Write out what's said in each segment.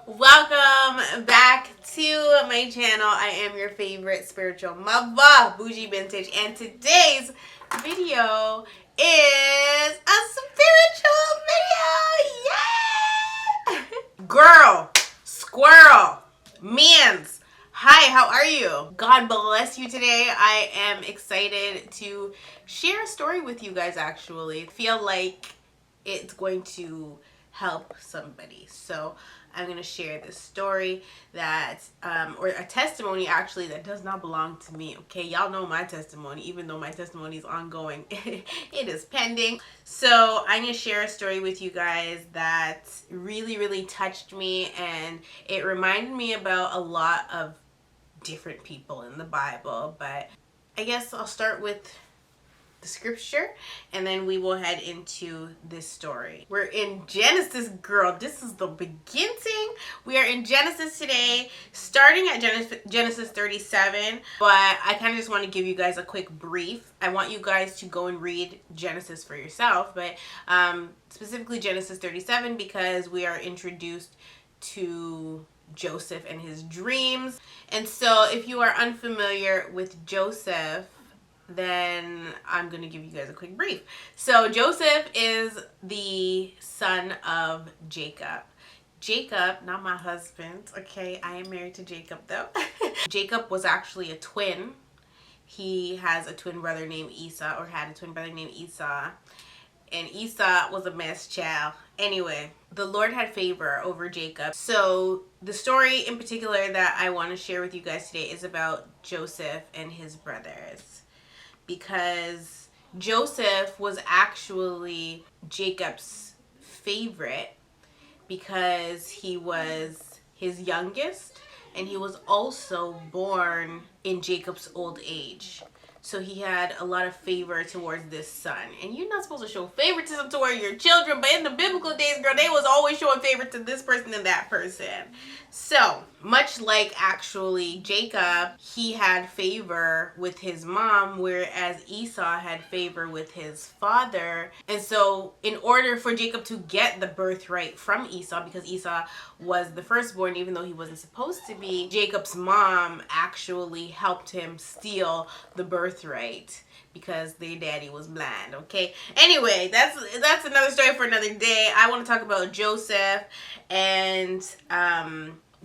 Welcome back to my channel. I am your favorite spiritual mother, Bougie Vintage, and today's video is a spiritual video. Yay! Girl, squirrel, mans. Hi, how are you? God bless you today. I am excited to share a story with you guys actually. I feel like it's going to help somebody. So I'm going to share this story that, or a testimony actually that does not belong to me. Okay, y'all know my testimony, even though my testimony is ongoing. It is pending. So I'm going to share a story with you guys that really touched me, and it reminded me about a lot of different people in the Bible. But I guess I'll start with the scripture and then we will head into this story. We're in Genesis, girl. This is the beginning. We are in Genesis today, starting at Genesis 37, but I kind of just want to give you guys a quick brief. I want you guys to go and read Genesis for yourself, but specifically Genesis 37 because we are introduced to Joseph and his dreams. And so if you are unfamiliar with Joseph, then I'm going to give you guys a quick brief. So Joseph is the son of Jacob. Jacob, not my husband, okay? I am married to Jacob though. Jacob was actually a twin. He has a twin brother named Esau, or had a twin brother named Esau. And Esau was a mess child. Anyway, the Lord had favor over Jacob. So the story in particular that I want to share with you guys today is about Joseph and his brothers. Because Joseph was actually Jacob's favorite because he was his youngest and he was also born in Jacob's old age. So he had a lot of favor towards this son. And you're not supposed to show favoritism toward your children, but in the biblical days, girl, they was always showing favor to this person and that person. So, much like actually Jacob, he had favor with his mom, whereas Esau had favor with his father. And so, in order for Jacob to get the birthright from Esau, because Esau was the firstborn, even though he wasn't supposed to be, Jacob's mom actually helped him steal the birthright because their daddy was blind. Okay, anyway, that's another story for another day. I want to talk about Joseph and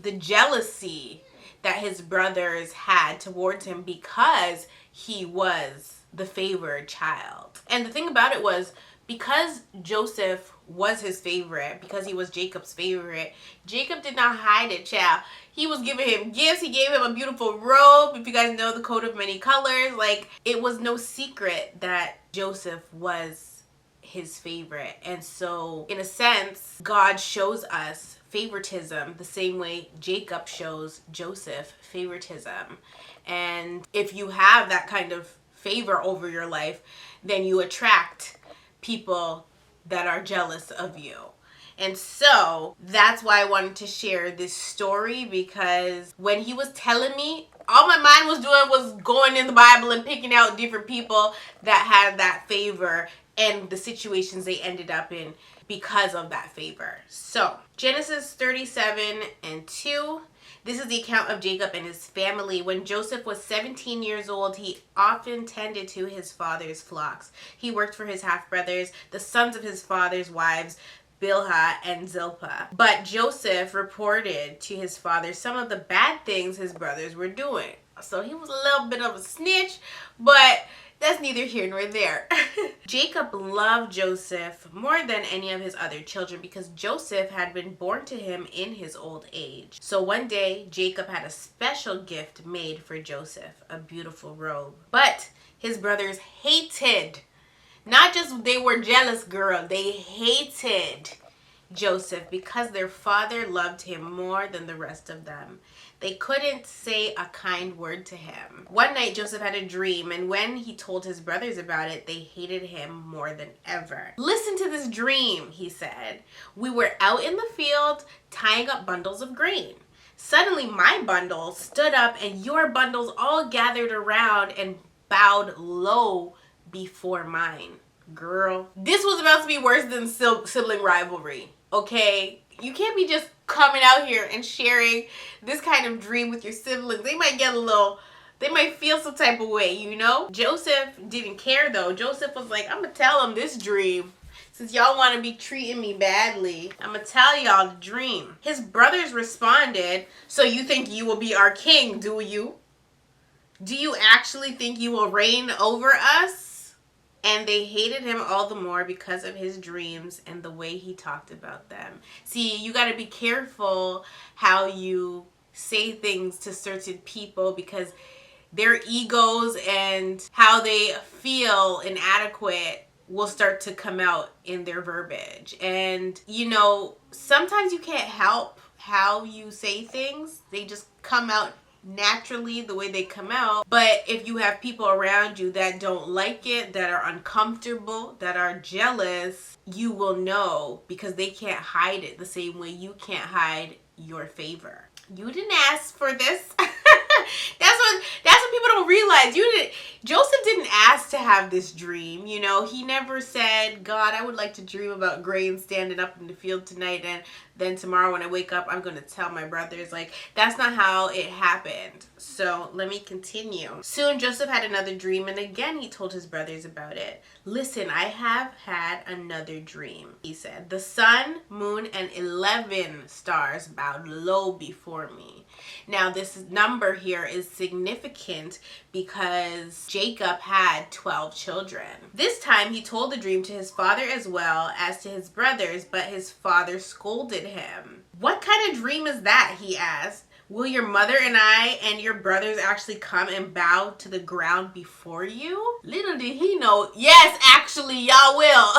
the jealousy that his brothers had towards him because he was the favored child. And the thing about it was, because Joseph was his favorite, because he was Jacob's favorite, Jacob did not hide it, child. He was giving him gifts. He gave him a beautiful robe. If you guys know the coat of many colors, like, it was no secret that Joseph was his favorite. And so, in a sense, God shows us favoritism the same way Jacob shows Joseph favoritism. And if you have that kind of favor over your life, then you attract people that are jealous of you. And so that's why I wanted to share this story, because when he was telling me, all my mind was doing was going in the Bible and picking out different people that had that favor and the situations they ended up in because of that favor. So Genesis 37:2. This is the account of Jacob and his family. When Joseph was 17 years old, he often tended to his father's flocks. He worked for his half-brothers, the sons of his father's wives, Bilhah and Zilpah. But Joseph reported to his father some of the bad things his brothers were doing. So he was a little bit of a snitch, but that's neither here nor there. Jacob loved Joseph more than any of his other children because Joseph had been born to him in his old age. So one day, Jacob had a special gift made for Joseph, a beautiful robe. But his brothers hated, not just they were jealous, girl, they hated Joseph because their father loved him more than the rest of them. They couldn't say a kind word to him. One night, Joseph had a dream, and when he told his brothers about it, they hated him more than ever. "Listen to this dream," he said. "We were out in the field tying up bundles of grain. Suddenly, my bundle stood up, and your bundles all gathered around and bowed low before mine." Girl, this was about to be worse than sibling rivalry, okay? You can't be just coming out here and sharing this kind of dream with your siblings. They might get a little, they might feel some type of way, you know? Joseph didn't care though. Joseph was like, I'm gonna tell them this dream. Since y'all want to be treating me badly, I'm gonna tell y'all the dream. His brothers responded, so you think you will be our king, do you? Do you actually think you will reign over us? And they hated him all the more because of his dreams and the way he talked about them. See, you got to be careful how you say things to certain people, because their egos and how they feel inadequate will start to come out in their verbiage. And, you know, sometimes you can't help how you say things. They just come out naturally the way they come out. But if you have people around you that don't like it, that are uncomfortable, that are jealous, you will know, because they can't hide it the same way you can't hide your favor. You didn't ask for this. That's what people don't realize. Joseph didn't ask to have this dream. You know, he never said, God, I would like to dream about grain standing up in the field tonight, and then tomorrow when I wake up, I'm going to tell my brothers. Like, that's not how it happened. So let me continue. Soon Joseph had another dream, and again he told his brothers about it. Listen, I have had another dream, he said. The sun, moon, and 11 stars bowed low before me. Now this number here is significant because Jacob had 12 children. This time he told the dream to his father as well as to his brothers, but his father scolded him. What kind of dream is that? He asked. Will your mother and I and your brothers actually come and bow to the ground before you? Little did he know, yes, actually y'all will.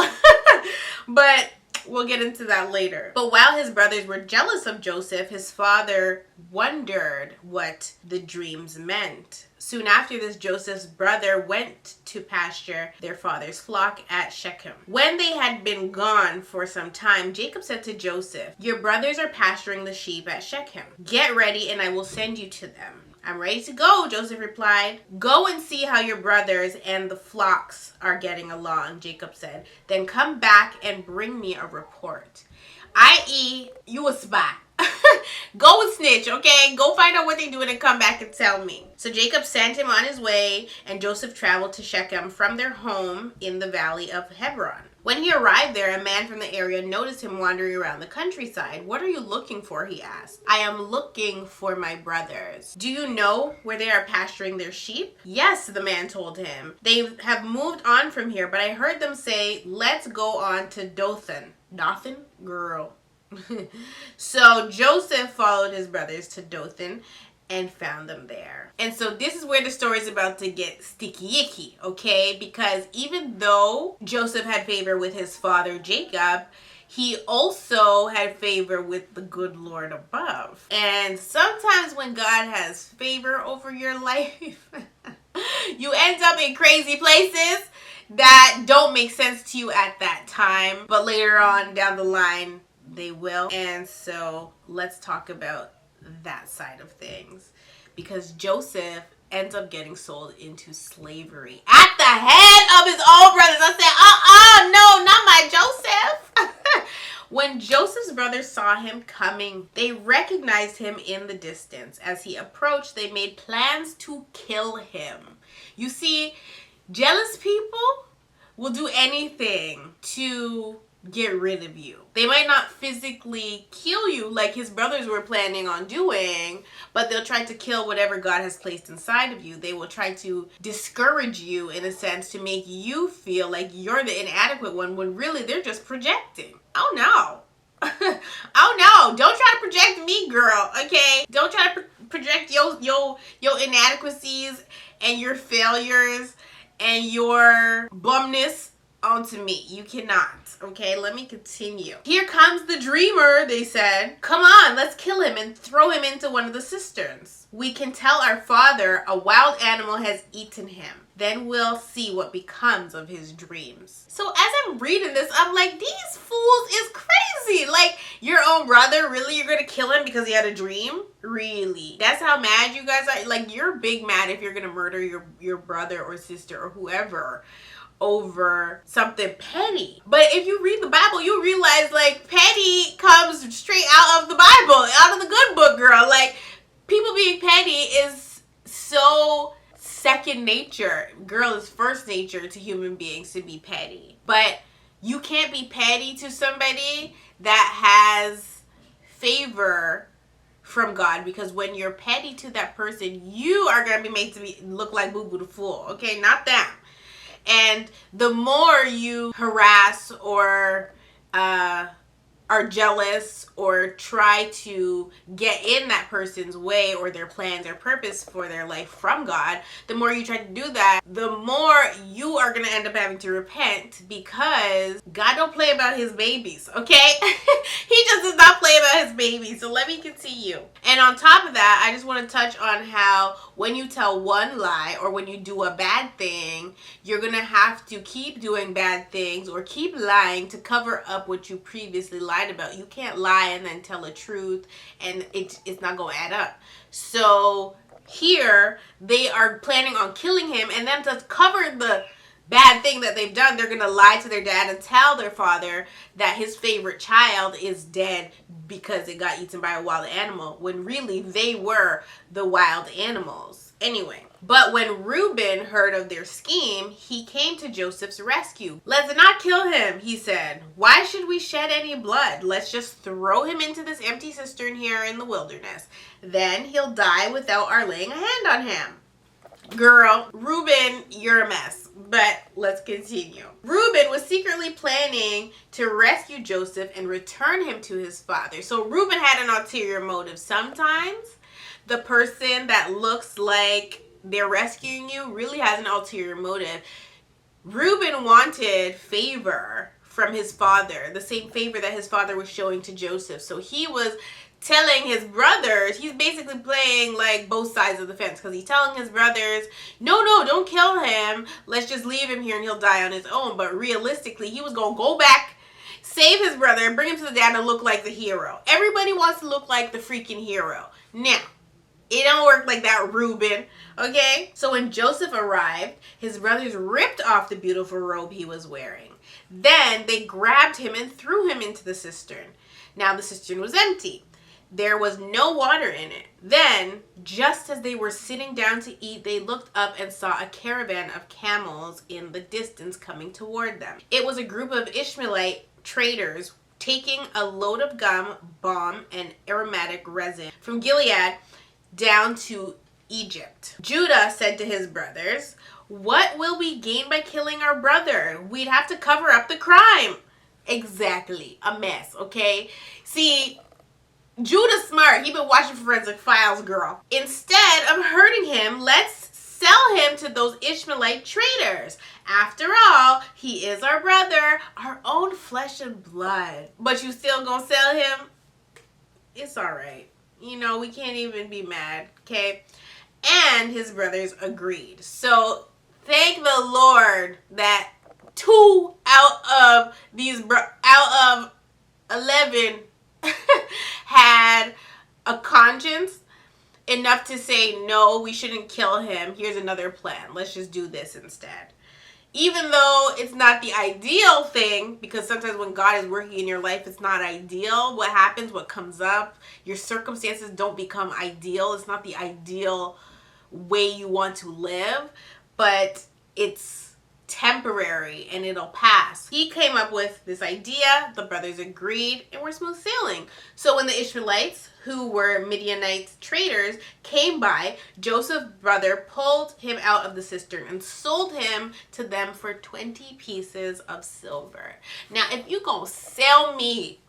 But we'll get into that later. But while his brothers were jealous of Joseph, his father wondered what the dreams meant. Soon after this, Joseph's brother went to pasture their father's flock at Shechem. When they had been gone for some time, Jacob said to Joseph, your brothers are pasturing the sheep at Shechem. Get ready and I will send you to them. I'm ready to go, Joseph replied. Go and see how your brothers and the flocks are getting along, Jacob said. Then come back and bring me a report. I.e., you a spy. Go and snitch, okay? Go find out what they're doing and come back and tell me. So Jacob sent him on his way, and Joseph traveled to Shechem from their home in the valley of Hebron. When he arrived there, a man from the area noticed him wandering around the countryside. What are you looking for? He asked. I am looking for my brothers. Do you know where they are pasturing their sheep? Yes, the man told him. They have moved on from here, but I heard them say, let's go on to Dothan. Dothan? Girl. So Joseph followed his brothers to Dothan and found them there. And so this is where the story is about to get sticky icky, okay? Because even though Joseph had favor with his father Jacob, he also had favor with the good Lord above. And sometimes when God has favor over your life, you end up in crazy places that don't make sense to you at that time, but later on down the line, they will. And so let's talk about that side of things, because Joseph ends up getting sold into slavery at the head of his own brothers. I said, no, not my Joseph. When Joseph's brothers saw him coming, they recognized him in the distance. As he approached, they made plans to kill him. You see, jealous people will do anything to get rid of you. They might not physically kill you like his brothers were planning on doing, but they'll try to kill whatever God has placed inside of you. They will try to discourage you in a sense to make you feel like you're the inadequate one when really they're just projecting. Oh no. Oh no, don't try to project me, girl, okay? Don't try to project your inadequacies and your failures and your bumness onto me. You cannot. Okay, let me continue. Here comes the dreamer, they said. Come on, let's kill him and throw him into one of the cisterns. We can tell our father a wild animal has eaten him. Then we'll see what becomes of his dreams. So as I'm reading this, I'm like, these fools is crazy. Like, your own brother, really? You're gonna kill him because he had a dream? Really? That's how mad you guys are? Like, you're big mad if you're gonna murder your brother or sister or whoever over something petty. But if you read the Bible, you realize like petty comes straight out of the Bible, out of the good book, girl. Like, people being petty is so second nature. Girl, is first nature to human beings to be petty. But you can't be petty to somebody that has favor from God, because when you're petty to that person, you are going to be made to look like Boo Boo the Fool, okay? Not them. And the more you harass or are jealous or try to get in that person's way or their plans or purpose for their life from God, the more you try to do that, the more you are going to end up having to repent, because God don't play about his babies, okay? He just does not play about his babies. So let me continue. And on top of that, I just want to touch on how when you tell one lie or when you do a bad thing, you're going to have to keep doing bad things or keep lying to cover up what you previously lied about. You can't lie and then tell the truth, and it's not going to add up. So here they are planning on killing him, and then to cover the bad thing that they've done, they're going to lie to their dad and tell their father that his favorite child is dead because it got eaten by a wild animal, when really they were the wild animals. Anyway, but when Reuben heard of their scheme, he came to Joseph's rescue. "Let's not kill him," he said. "Why should we shed any blood? Let's just throw him into this empty cistern here in the wilderness. Then he'll die without our laying a hand on him." Girl, Reuben, you're a mess. But let's continue. Reuben was secretly planning to rescue Joseph and return him to his father. So Reuben had an ulterior motive. Sometimes the person that looks like they're rescuing you really has an ulterior motive. Reuben wanted favor from his father, the same favor that his father was showing to Joseph. So he was telling his brothers, he's basically playing like both sides of the fence, because he's telling his brothers, no, don't kill him, let's just leave him here and he'll die on his own. But realistically, he was gonna go back, save his brother, and bring him to the dad and look like the hero. Everybody wants to look like the freaking hero. Now, it don't work like that, Reuben, okay? So when Joseph arrived, his brothers ripped off the beautiful robe he was wearing. Then they grabbed him and threw him into the cistern. Now the cistern was empty. There was no water in it. Then, just as they were sitting down to eat, they looked up and saw a caravan of camels in the distance coming toward them. It was a group of Ishmaelite traders taking a load of gum, balm, and aromatic resin from Gilead down to Egypt. Judah said to his brothers, "What will we gain by killing our brother? We'd have to cover up the crime." Exactly. A mess, okay? See, Judah's smart. He been watching Forensic Files, girl. Instead of hurting him, let's sell him to those Ishmaelite traders. After all, he is our brother, our own flesh and blood. But you still gonna sell him? It's all right. You know, we can't even be mad, okay? And his brothers agreed. So thank the Lord that 2 out of 11 had a conscience enough to say, no, we shouldn't kill him. Here's another plan. Let's just do this instead. Even though it's not the ideal thing, because sometimes when God is working in your life, it's not ideal. What happens, what comes up, your circumstances don't become ideal. It's not the ideal way you want to live, but it's temporary and it'll pass. He came up with this idea, the brothers agreed, and we're smooth sailing. So when the Ishmaelites, who were Midianite traders, came by, Joseph's brother pulled him out of the cistern and sold him to them for 20 pieces of silver. Now, if you gonna sell me,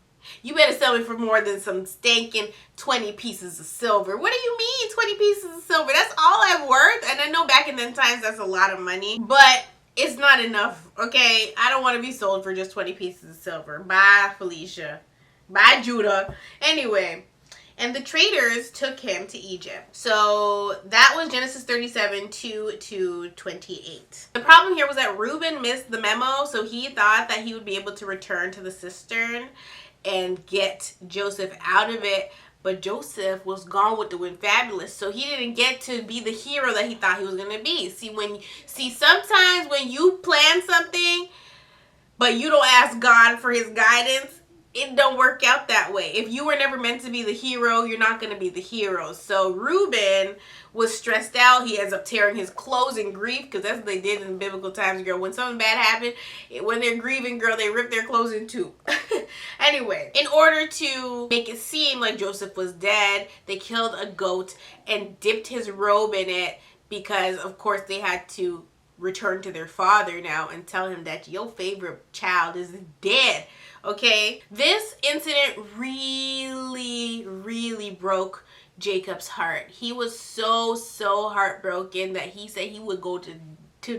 you better sell me for more than some stinking 20 pieces of silver. What do you mean 20 pieces of silver? That's all I'm worth. And I know back in them times that's a lot of money, but it's not enough, okay? I don't want to be sold for just 20 pieces of silver. Bye, Felicia. Bye, Judah. Anyway, and the traders took him to Egypt. So that was Genesis 37, 2-28. The problem here was that Reuben missed the memo, so he thought that he would be able to return to the cistern and get Joseph out of it But Joseph was gone with the wind fabulous, so he didn't get to be the hero that he thought he was going to be. Sometimes when you plan something, but you don't ask God for his guidance, it don't work out that way. If you were never meant to be the hero, you're not going to be the hero. So Reuben was stressed out. He ends up tearing his clothes in grief, because that's what they did in biblical times, girl. When something bad happened, when they're grieving, girl, they rip their clothes in two. Anyway, in order to make it seem like Joseph was dead, they killed a goat and dipped his robe in it, because of course they had to return to their father now and tell him that your favorite child is dead. Okay, this incident really broke Jacob's heart. He was so heartbroken that he said he would go to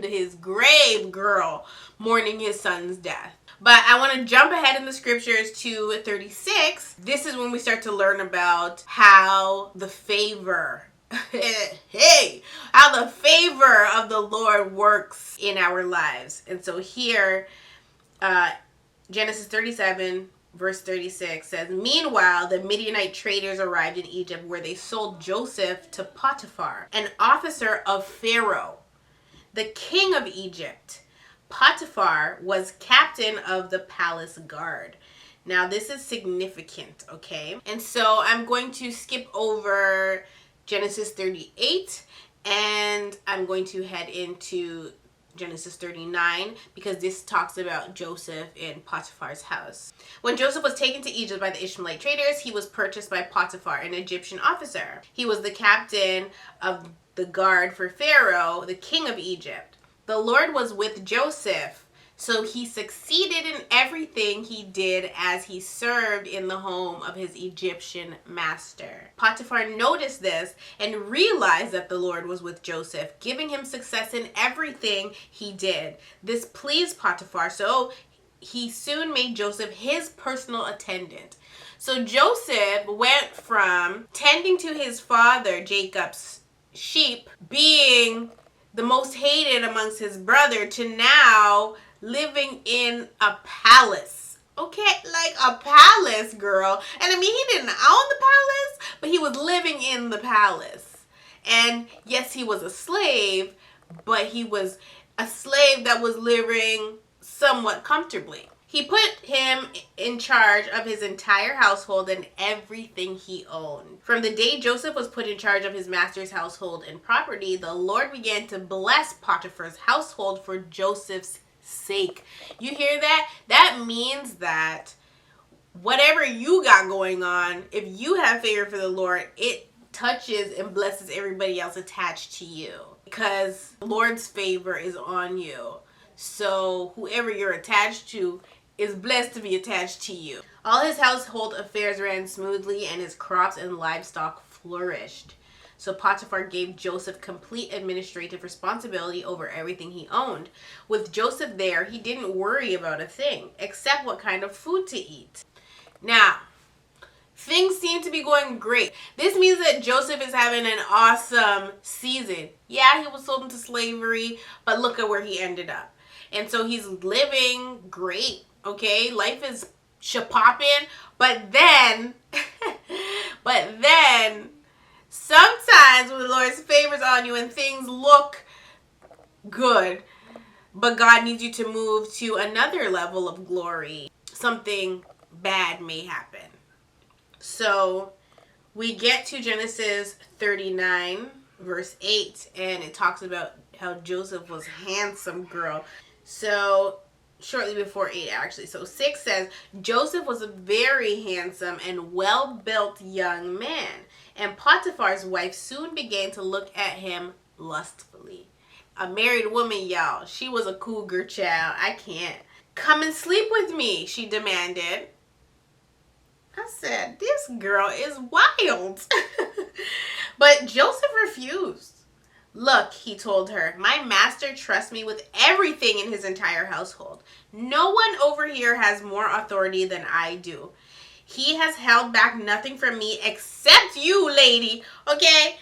his grave, girl, mourning his son's death. But I want to jump ahead in the scriptures to 36. This is when we start to learn about how the favor how the favor of the Lord works in our lives. And so here, Genesis 37 verse 36 says, "Meanwhile, the Midianite traders arrived in Egypt, where they sold Joseph to Potiphar, an officer of Pharaoh, the king of Egypt. Potiphar was captain of the palace guard." Now, this is significant, okay? And so I'm going to skip over Genesis 38, and I'm going to head into Genesis 39, because this talks about Joseph in Potiphar's house. When Joseph was taken to Egypt by the Ishmaelite traders, he was purchased by Potiphar, an Egyptian officer. He was the captain of the guard for Pharaoh, the king of Egypt. The Lord was with Joseph, so he succeeded in everything he did as he served in the home of his Egyptian master. Potiphar noticed this and realized that the Lord was with Joseph, giving him success in everything he did. This pleased Potiphar, so he soon made Joseph his personal attendant. So Joseph went from tending to his father Jacob's sheep, being the most hated amongst his brother, to now living in a palace. Okay, like a palace, girl. And I mean, he didn't own the palace, but he was living in the palace. And yes, he was a slave, but he was a slave that was living somewhat comfortably. He put him in charge of his entire household and everything he owned. From the day Joseph was put in charge of his master's household and property, the Lord began to bless Potiphar's household for Joseph's sake. You hear that? That means that whatever you got going on, if you have favor for the Lord, it touches and blesses everybody else attached to you, because the Lord's favor is on you. So whoever you're attached to is blessed to be attached to you. All his household affairs ran smoothly, and his crops and livestock flourished. So Potiphar gave Joseph complete administrative responsibility over everything he owned. With Joseph there, he didn't worry about a thing, except what kind of food to eat. Now, things seem to be going great. This means that Joseph is having an awesome season. Yeah, he was sold into slavery, but look at where he ended up. And so he's living great, okay? Life is shapopping, but then sometimes when the Lord's favors on you and things look good, but God needs you to move to another level of glory, something bad may happen. So we get to Genesis 39, verse 8, and it talks about how Joseph was handsome, girl. So shortly before 8, actually. So 6 says, Joseph was a very handsome and well-built young man, and Potiphar's wife soon began to look at him lustfully. A married woman, y'all. She was a cougar, child. I can't. "Come and sleep with me," she demanded. I said, this girl is wild. But Joseph refused. "Look," he told her, "my master trusts me with everything in his entire household. No one over here has more authority than I do. He has held back nothing from me except you, lady, okay?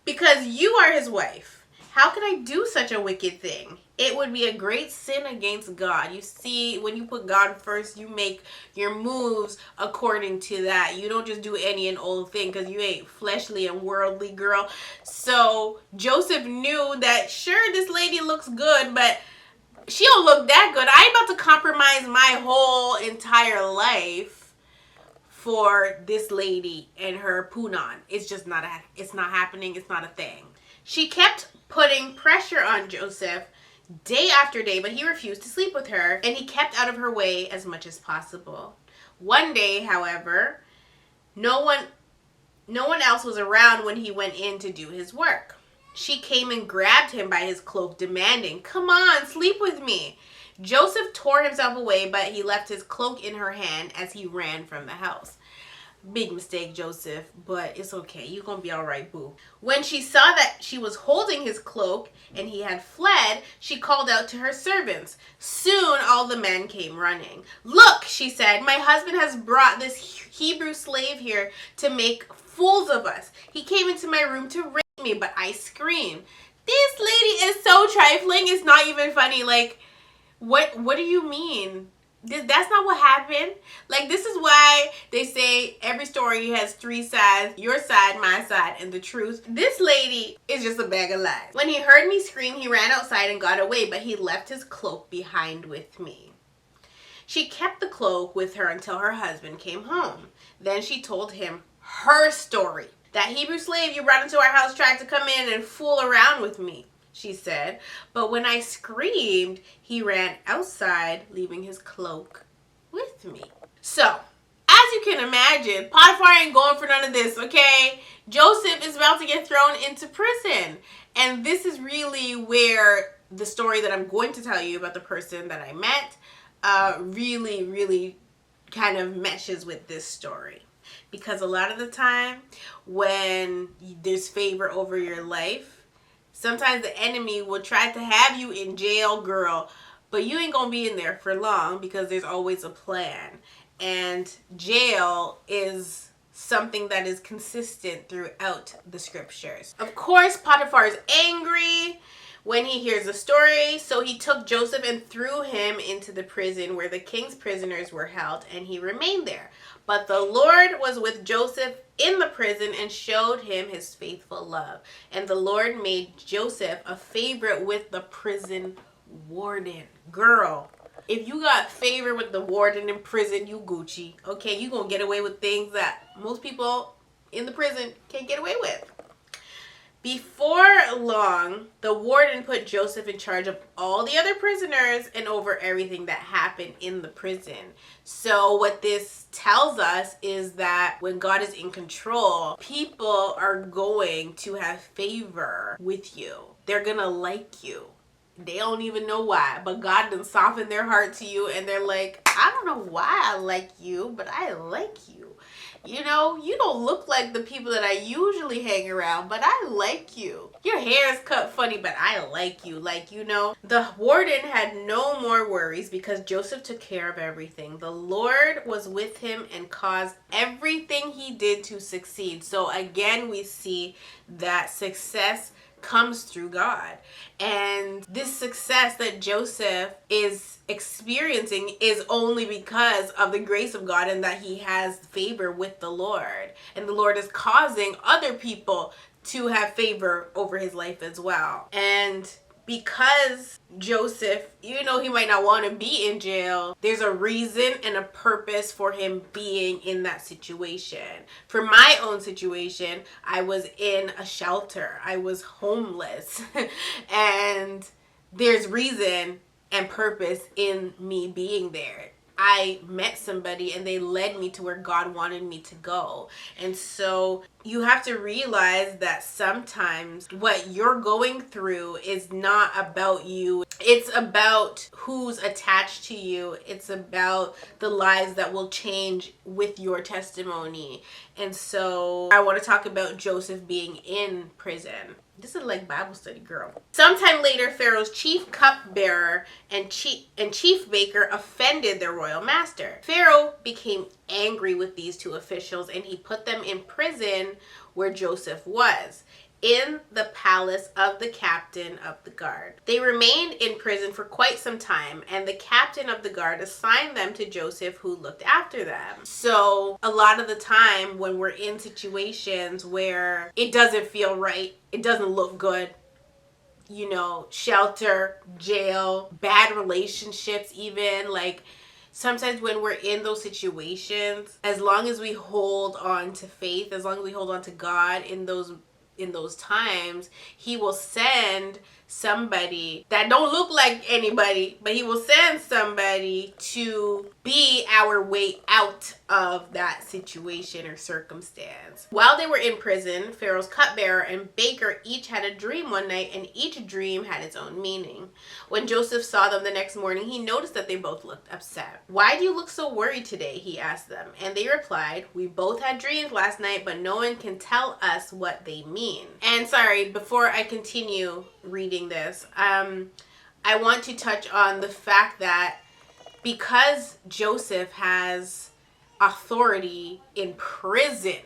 Because you are his wife. How could I do such a wicked thing? It would be a great sin against God. You see, when you put God first, you make your moves according to that. You don't just do any and old thing because you ain't fleshly and worldly, girl. So Joseph knew that, sure, this lady looks good, but she don't look that good. I ain't about to compromise my whole entire life for this lady and her punan. It's just not it's not happening. It's not a thing. She kept putting pressure on Joseph day after day, but he refused to sleep with her, and he kept out of her way as much as possible. One day, however, no one else was around when he went in to do his work. She came and grabbed him by his cloak, demanding, "Come on, sleep with me." Joseph tore himself away, but he left his cloak in her hand as he ran from the house. Big mistake, Joseph, but it's okay. You're gonna be all right, boo. When she saw that she was holding his cloak and he had fled, she called out to her servants. Soon all the men came running. "Look," she said, "my husband has brought this Hebrew slave here to make fools of us. He came into my room to rape me, but I screamed." This lady is so trifling. It's not even funny. Like, what do you mean? That's not what happened. Like, this is why they say every story has three sides: your side, my side, and the truth. This lady is just a bag of lies. When he heard me scream, he ran outside and got away, but he left his cloak behind with me. She kept the cloak with her until her husband came home. Then she told him her story. "That Hebrew slave you brought into our house tried to come in and fool around with me," she said. "But when I screamed, he ran outside, leaving his cloak with me." So, as you can imagine, Potiphar ain't going for none of this, okay? Joseph is about to get thrown into prison. And this is really where the story that I'm going to tell you about the person that I met really kind of meshes with this story. Because a lot of the time, when there's favor over your life, sometimes the enemy will try to have you in jail, girl, but you ain't gonna be in there for long because there's always a plan. And jail is something that is consistent throughout the scriptures. Of course, Potiphar is angry when he hears the story, so he took Joseph and threw him into the prison where the king's prisoners were held, and he remained there. But the Lord was with Joseph in the prison and showed him his faithful love. And the Lord made Joseph a favorite with the prison warden. Girl, if you got favor with the warden in prison, you Gucci. Okay, you gonna get away with things that most people in the prison can't get away with. Before long, the warden put Joseph in charge of all the other prisoners and over everything that happened in the prison. So what this tells us is that when God is in control, people are going to have favor with you. They're gonna like you. They don't even know why, but God done softened their heart to you, and they're like, "I don't know why I like you, but I like you. You know, you don't look like the people that I usually hang around, but I like you. Your hair is cut funny, but I like you." Like, you know, the warden had no more worries because Joseph took care of everything. The Lord was with him and caused everything he did to succeed. So again, we see that success comes through God. And this success that Joseph is experiencing is only because of the grace of God and that he has favor with the Lord. And the Lord is causing other people to have favor over his life as well. And because Joseph, you know, he might not want to be in jail, there's a reason and a purpose for him being in that situation. For my own situation, I was in a shelter. I was homeless. And there's reason and purpose in me being there. I met somebody and they led me to where God wanted me to go. And so you have to realize that sometimes what you're going through is not about you. It's about who's attached to you. It's about the lives that will change with your testimony. And so I want to talk about Joseph being in prison. This is like Bible study, girl. Sometime later, Pharaoh's chief cupbearer and chief baker offended their royal master. Pharaoh became angry with these two officials and he put them in prison where Joseph was. in the palace of the captain of the guard. They remained in prison for quite some time, and the captain of the guard assigned them to Joseph, who looked after them. So a lot of the time when we're in situations where it doesn't feel right, it doesn't look good, you know, shelter, jail, bad relationships, even, like, sometimes when we're in those situations, as long as we hold on to faith, as long as we hold on to God in those times, he will send somebody that don't look like anybody, but he will send somebody to be our way out of that situation or circumstance. While they were in prison, Pharaoh's cupbearer and baker each had a dream one night, and each dream had its own meaning. When Joseph saw them the next morning, he noticed that they both looked upset. "Why do you look so worried today?" he asked them. And they replied, "We both had dreams last night, but no one can tell us what they mean." And sorry, before I continue reading this, I want to touch on the fact that because Joseph has authority in prison,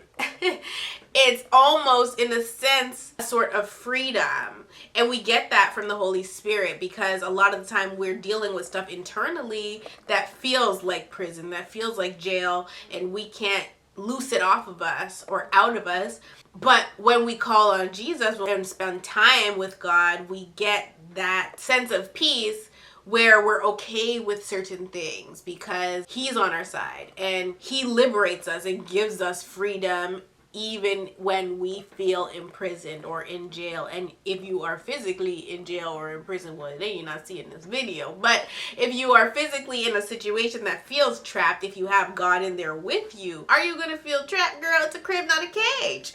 it's almost, in a sense, a sort of freedom. And we get that from the Holy Spirit, because a lot of the time we're dealing with stuff internally that feels like prison, that feels like jail, and we can't loose it off of us or out of us. But when we call on Jesus and spend time with God, we get that sense of peace where we're okay with certain things because he's on our side and he liberates us and gives us freedom even when we feel imprisoned or in jail. And if you are physically in jail or in prison, well, then you're not seeing this video. But if you are physically in a situation that feels trapped, if you have God in there with you, are you gonna feel trapped, girl? It's a crib, not a cage.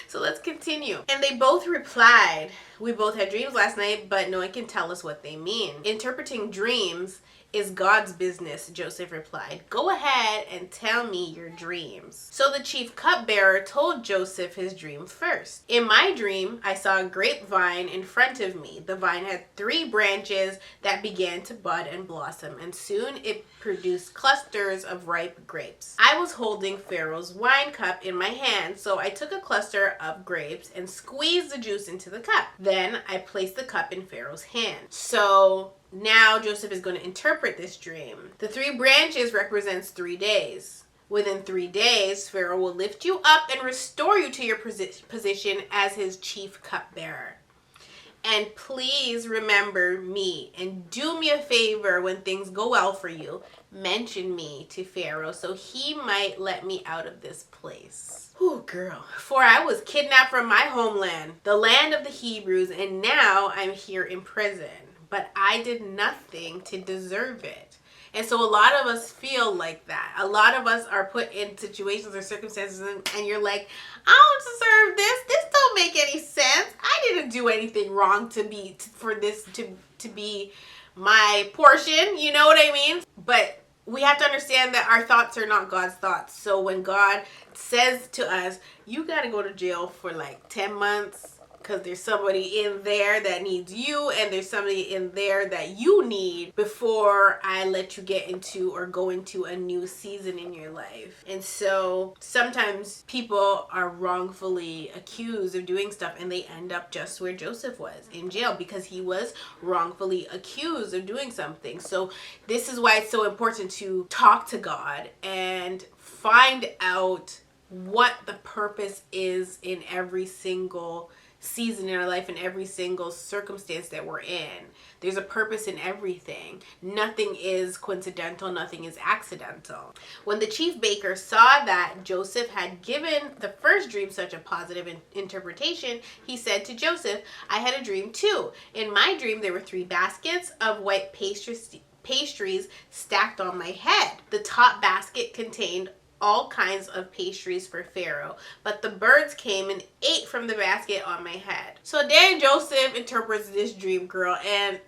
So let's continue. And they both replied, "We both had dreams last night, but no one can tell us what they mean." "Interpreting dreams is God's business," Joseph replied. "Go ahead and tell me your dreams." So the chief cupbearer told Joseph his dream first. "In my dream, I saw a grapevine in front of me. The vine had 3 branches that began to bud and blossom, and soon it produced clusters of ripe grapes. I was holding Pharaoh's wine cup in my hand, so I took a cluster of grapes and squeezed the juice into the cup. Then I placed the cup in Pharaoh's hand." So now Joseph is going to interpret this dream. "The 3 branches represents 3 days. Within 3 days, Pharaoh will lift you up and restore you to your position as his chief cupbearer. And please remember me and do me a favor when things go well for you. Mention me to Pharaoh so he might let me out of this place." Oh, girl. "For I was kidnapped from my homeland, the land of the Hebrews, and now I'm here in prison. But I did nothing to deserve it." And so a lot of us feel like that. A lot of us are put in situations or circumstances and you're like, "I don't deserve this. This don't make any sense. I didn't do anything wrong for this to be my portion." You know what I mean? But we have to understand that our thoughts are not God's thoughts. So when God says to us, "You got to go to jail for like 10 months because there's somebody in there that needs you and there's somebody in there that you need before I let you get into or go into a new season in your life." And so sometimes people are wrongfully accused of doing stuff and they end up just where Joseph was, in jail, because he was wrongfully accused of doing something. So this is why it's so important to talk to God and find out what the purpose is in every single season in our life, in every single circumstance that we're in. There's a purpose in everything. Nothing is coincidental, nothing is accidental. When the chief baker saw that Joseph had given the first dream such a positive interpretation, he said to Joseph, "I had a dream too. In my dream there were 3 baskets of white pastries stacked on my head. The top basket contained all kinds of pastries for Pharaoh, but the birds came and ate from the basket on my head." So then Joseph interprets this dream, girl, and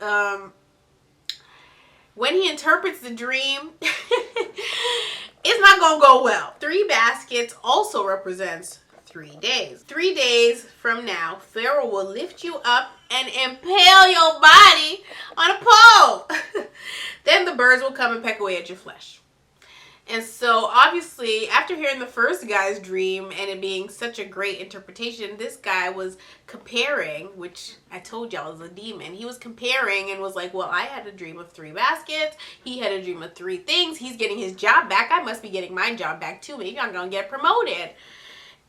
when he interprets the dream, it's not gonna go well. 3 baskets also represents 3 days. 3 days from now, Pharaoh will lift you up and impale your body on a pole. Then the birds will come and peck away at your flesh. And so obviously after hearing the first guy's dream and it being such a great interpretation, this guy was comparing, which I told y'all is a demon. He was comparing and was like, well, I had a dream of 3 baskets. He had a dream of 3 things. He's getting his job back. I must be getting my job back too. Maybe I'm going to get promoted.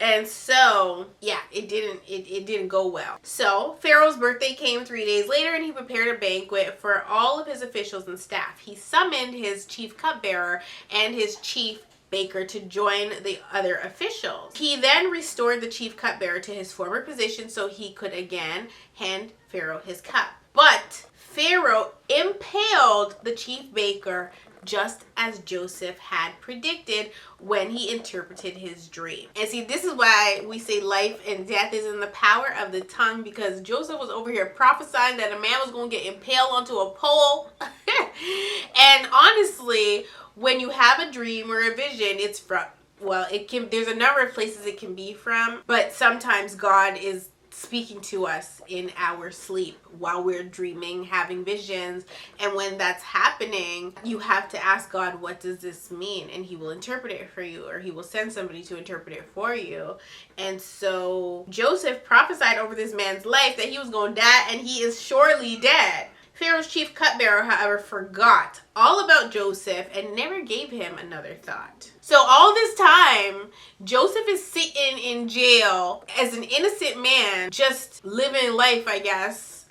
And so, yeah, it didn't go well. So, Pharaoh's birthday came 3 days later, and he prepared a banquet for all of his officials and staff. He summoned his chief cupbearer and his chief baker to join the other officials. He then restored the chief cupbearer to his former position so he could again hand Pharaoh his cup. But Pharaoh impaled the chief baker just as Joseph had predicted when he interpreted his dream. And see, this is why we say life and death is in the power of the tongue, because Joseph was over here prophesying that a man was going to get impaled onto a pole. And honestly, when you have a dream or a vision, it's from, well, there's a number of places it can be from, but sometimes God is speaking to us in our sleep while we're dreaming, having visions. And when that's happening, you have to ask God, what does this mean? And he will interpret it for you, or he will send somebody to interpret it for you. And so Joseph prophesied over this man's life that he was going to die, and he is surely dead. Pharaoh's chief cupbearer, however, forgot all about Joseph and never gave him another thought. So all this time, Joseph is sitting in jail as an innocent man, just living life, I guess.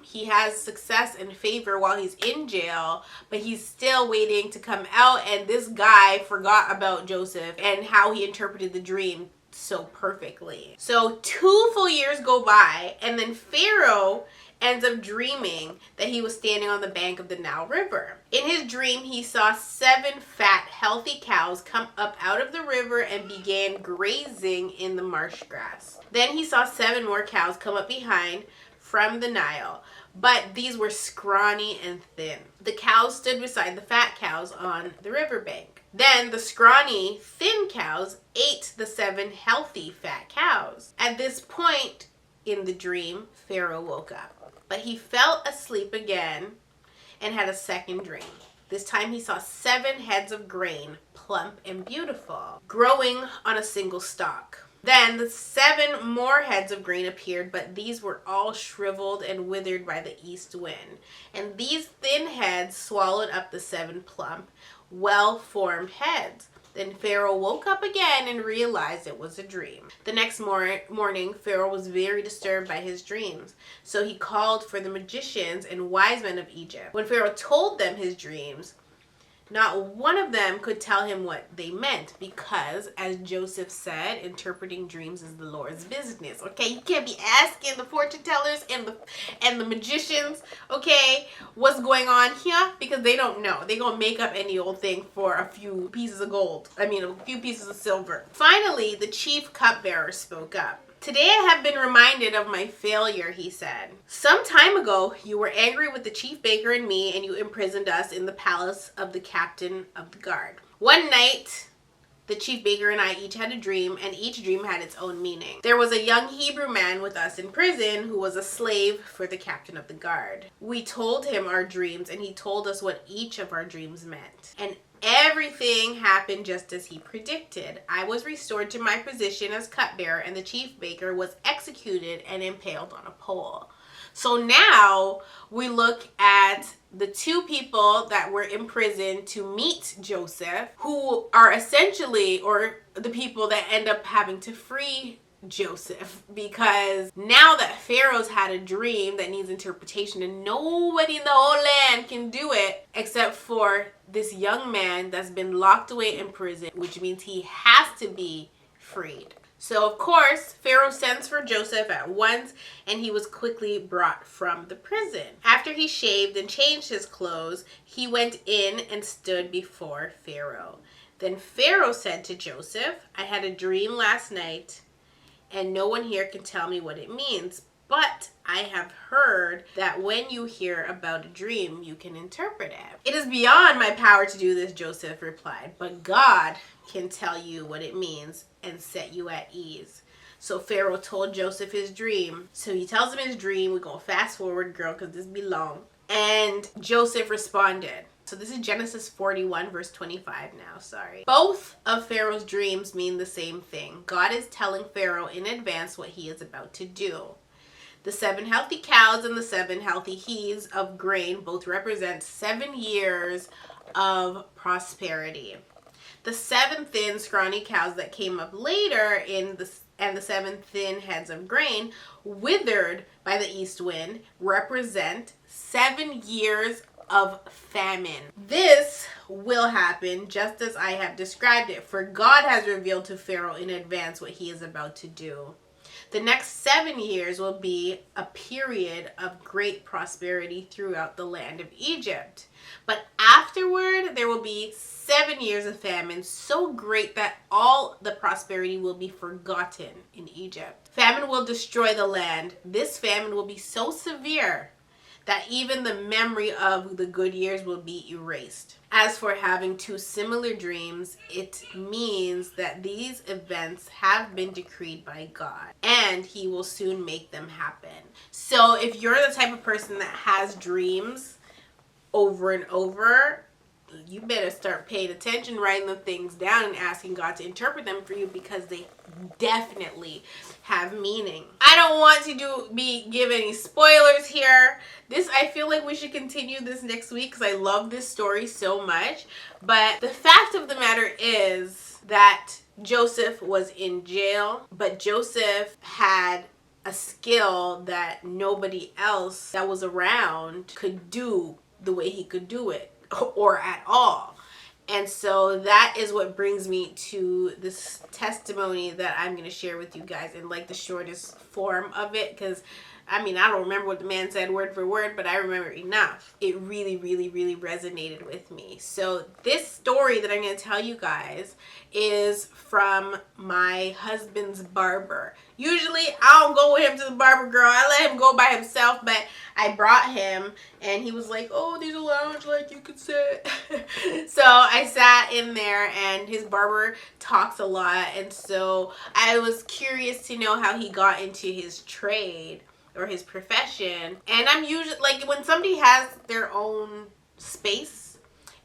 He has success and favor while he's in jail, but he's still waiting to come out, and this guy forgot about Joseph and how he interpreted the dream so perfectly. So 2 full years go by, and then Pharaoh ends up dreaming that he was standing on the bank of the Nile River. In his dream, he saw 7 fat, healthy cows come up out of the river and began grazing in the marsh grass. Then he saw 7 more cows come up behind from the Nile, but these were scrawny and thin. The cows stood beside the fat cows on the riverbank. Then the scrawny, thin cows ate the 7 healthy, fat cows. At this point in the dream, Pharaoh woke up. But he fell asleep again and had a second dream. This time he saw 7 heads of grain, plump and beautiful, growing on a single stalk. Then the 7 more heads of grain appeared, but these were all shriveled and withered by the east wind. And these thin heads swallowed up the 7 plump, well-formed heads. Then Pharaoh woke up again and realized it was a dream. The next morning, Pharaoh was very disturbed by his dreams. So he called for the magicians and wise men of Egypt. When Pharaoh told them his dreams, not one of them could tell him what they meant, because, as Joseph said, interpreting dreams is the Lord's business. Okay, you can't be asking the fortune tellers and the magicians, okay, what's going on here, because they don't know. They're gonna make up any old thing for a few pieces of gold. I mean, a few pieces of silver. Finally, the chief cupbearer spoke up. Today I have been reminded of my failure, he said. Some time ago, you were angry with the chief baker and me, and you imprisoned us in the palace of the captain of the guard. One night, the chief baker and I each had a dream, and each dream had its own meaning. There was a young Hebrew man with us in prison who was a slave for the captain of the guard. We told him our dreams, and he told us what each of our dreams meant. And everything happened just as he predicted. I was restored to my position as cupbearer, and the chief baker was executed and impaled on a pole. So now we look at the 2 people that were in prison to meet Joseph, who are essentially, or the people that end up having to free Joseph, because now that Pharaoh's had a dream that needs interpretation, and nobody in the whole land can do it except for this young man that's been locked away in prison, which means he has to be freed. So of course, Pharaoh sends for Joseph at once, and he was quickly brought from the prison. After he shaved and changed his clothes, he went in and stood before Pharaoh. Then Pharaoh said to Joseph, I had a dream last night, and no one here can tell me what it means. But I have heard that when you hear about a dream, you can interpret it. It is beyond my power to do this, Joseph replied, but God can tell you what it means and set you at ease. So Pharaoh told Joseph his dream. So he tells him his dream. We're going to fast forward, girl, because this be long. And Joseph responded, So this is Genesis 41 verse 25 now, sorry. Both of Pharaoh's dreams mean the same thing. God is telling Pharaoh in advance what he is about to do. The 7 healthy cows and the 7 healthy heaves of grain both represent 7 years of prosperity. The 7 thin, scrawny cows that came up later and the 7 thin heads of grain withered by the east wind represent 7 years of famine. This will happen just as I have described it, for God has revealed to Pharaoh in advance what he is about to do. The next 7 years will be a period of great prosperity throughout the land of Egypt. But afterward, there will be 7 years of famine, so great that all the prosperity will be forgotten in Egypt. Famine will destroy the land. This famine will be so severe that even the memory of the good years will be erased. As for having 2 similar dreams, it means that these events have been decreed by God, and he will soon make them happen. So if you're the type of person that has dreams over and over, you better start paying attention, writing the things down, and asking God to interpret them for you, because they definitely have meaning. I don't want to give any spoilers here. I feel like we should continue this next week because I love this story so much. But the fact of the matter is that Joseph was in jail, but Joseph had a skill that nobody else that was around could do the way he could do it, or at all. And so that is what brings me to this testimony that I'm going to share with you guys in like the shortest form of it, because I don't remember what the man said word for word, but I remember enough. It really, really, really resonated with me. So this story that I'm going to tell you guys is from my husband's barber. Usually I don't go with him to the barber, girl. I let him go by himself, but I brought him and he was like, oh, there's a lounge like you could sit. So I sat in there, and his barber talks a lot. And so I was curious to know how he got into his trade or his profession. And I'm usually like, when somebody has their own space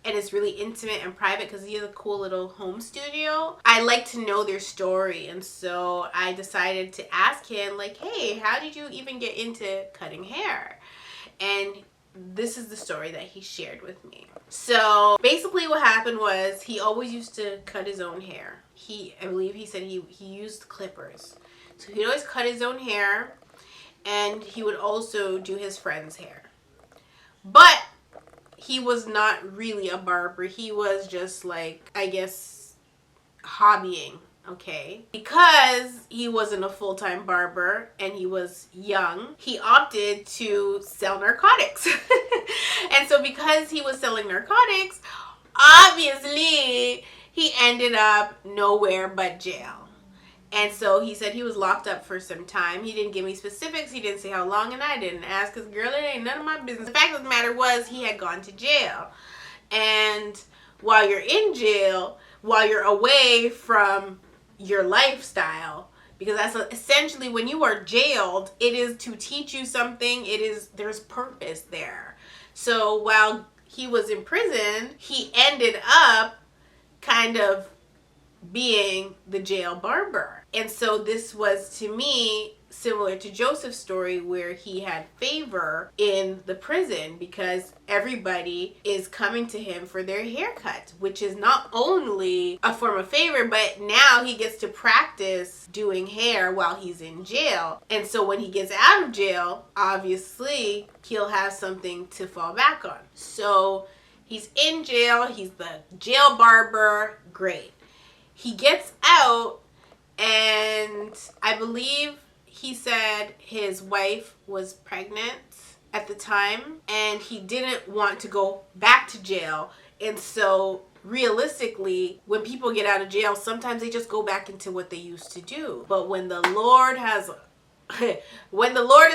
and it's really intimate and private, because he has a cool little home studio, I like to know their story. And so I decided to ask him, like, hey, how did you even get into cutting hair? And this is the story that he shared with me. So basically what happened was he always used to cut his own hair. I believe he said he used clippers. So he'd always cut his own hair, and he would also do his friend's hair. But he was not really a barber. He was just like, I guess, hobbying, okay? Because he wasn't a full-time barber and he was young, he opted to sell narcotics. And so because he was selling narcotics, obviously he ended up nowhere but jail. And so he said he was locked up for some time. He didn't give me specifics. He didn't say how long, and I didn't ask because, girl, it ain't none of my business. The fact of the matter was he had gone to jail. And while you're in jail, while you're away from your lifestyle, because that's essentially when you are jailed, it is to teach you something. There's purpose there. So while he was in prison, he ended up kind of being the jail barber. And so this was, to me, similar to Joseph's story, where he had favor in the prison because everybody is coming to him for their haircut, which is not only a form of favor, but now he gets to practice doing hair while he's in jail. And so when he gets out of jail, obviously he'll have something to fall back on. So he's in jail, he's the jail barber, great. He gets out, and I believe he said his wife was pregnant at the time, and he didn't want to go back to jail. And so realistically, when people get out of jail, sometimes they just go back into what they used to do. But when the Lord is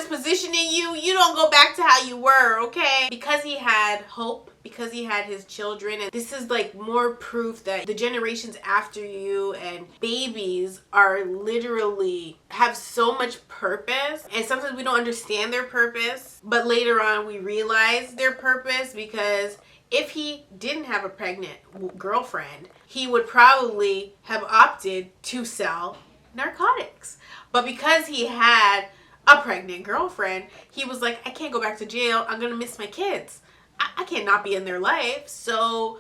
positioning you, you don't go back to how you were, okay? Because he had hope, because he had his children, and this is like more proof that the generations after you and babies are literally have so much purpose. And sometimes we don't understand their purpose, but later on we realize their purpose, because if he didn't have a pregnant girlfriend, he would probably have opted to sell narcotics. But because he had a pregnant girlfriend, he was like, I can't go back to jail. I'm going to miss my kids. I can't not be in their life. So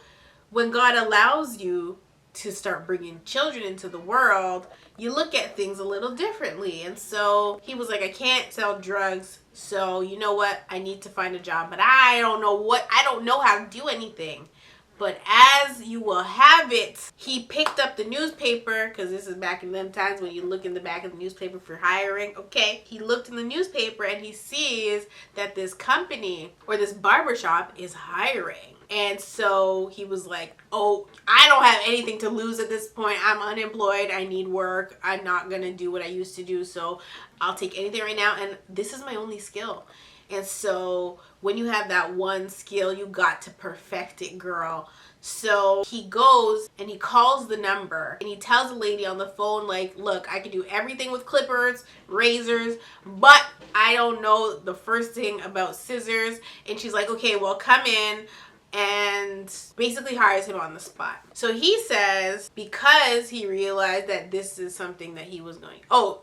when God allows you to start bringing children into the world, you look at things a little differently. And so he was like, I can't sell drugs. So you know what? I need to find a job, but I don't know how to do anything. But as you will have it, he picked up the newspaper, because this is back in them times when you look in the back of the newspaper for hiring. Okay, he looked in the newspaper and he sees that this company or this barbershop is hiring. And so he was like, oh, I don't have anything to lose at this point. I'm unemployed. I need work. I'm not going to do what I used to do. So I'll take anything right now. And this is my only skill. And so when you have that one skill, you got to perfect it, girl. So he goes and he calls the number and he tells the lady on the phone, like, look, I can do everything with clippers, razors, but I don't know the first thing about scissors. And she's like, okay, well, come in, and basically hires him on the spot. So he says, because he realized that this is something that he was going